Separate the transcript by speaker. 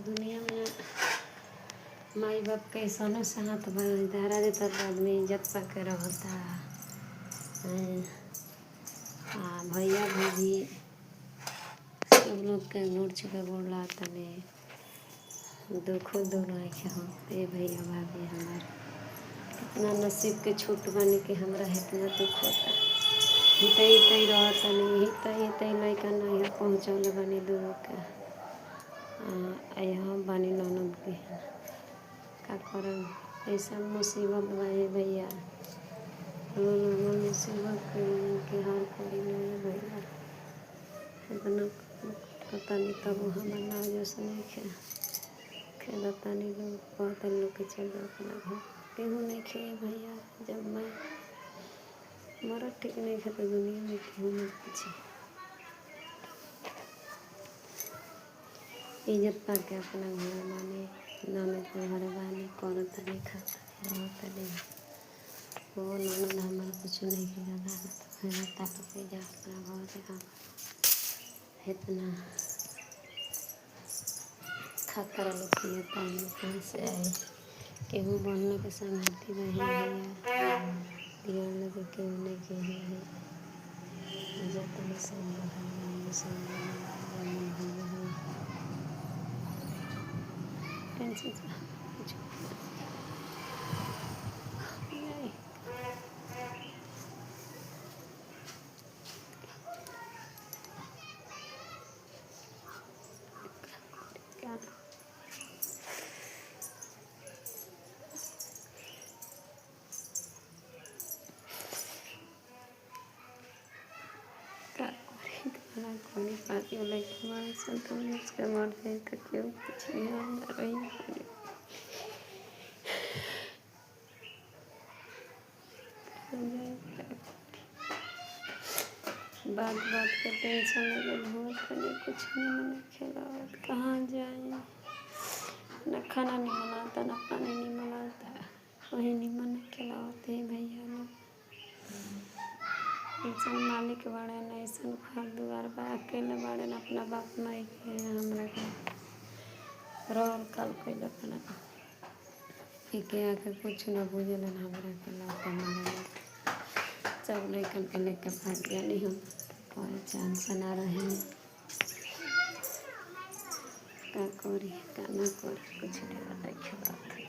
Speaker 1: दुनिया में माई बाप कैसनो साथ धारा देता तो आदमी इज्जत पाके रहता। भैया भाभी सब लोग के गोड़ छुके गोड़ लागतनी। दुखो दूर रखे होते भैया भाभी हमार इतना नसीब के छूट बनी कि हमरा इतना दुख होता। हितई हितई रहतनी हितई लइका नहीं पहुँचौले बनी दूर के यहाँ बनी ननद के का करम ऐसा मुसीबत भाई भैया मुसीबत के हार करी नहीं भैया इतना तनी तब हमार ना जैसे नहीं खेलतानी लोग कहते लोग के चल अपना घर केहू नहीं खे भैया। जब मैं मरद ठीक नहीं खे तो दुनिया में केहू नहीं पूछे। इज्जत पाके अपना घर माने ननद के घर बानी करतनी खातनी रहतनी। वो ननद हमारा कुछ नहीं किया तो फिर ताक के जा अपना घर इतना खतरा लोग पिए पानी कहाँ से आए। केहू बनने के संगति नहीं भैया दिया लगे केहू नहीं के है जतन टेंशन से कुछ नहीं। क्या कोई पाती वाला हमारे संतान उसके मर जाए तो क्यों कुछ नहीं होना रही। बात बात के टेंशन लगे बहुत नहीं कुछ नहीं मैंने खेला कहाँ जाए न खाना नहीं बनाता न पानी नहीं बनाता वही नहीं मन खिलाते हैं भैया लोग। इंसान मालिक बाड़े न ऐसा घर दुआर बा अकेले बाड़े न अपना बाप माई के हमरा के रहल काल कैल अपना के आके कुछ न बुझल हमरा के लौटा मारे सब लैकन के लेके भाग गया हम पहचान से ना रहे का करी का ना करी कुछ नहीं खिलाते।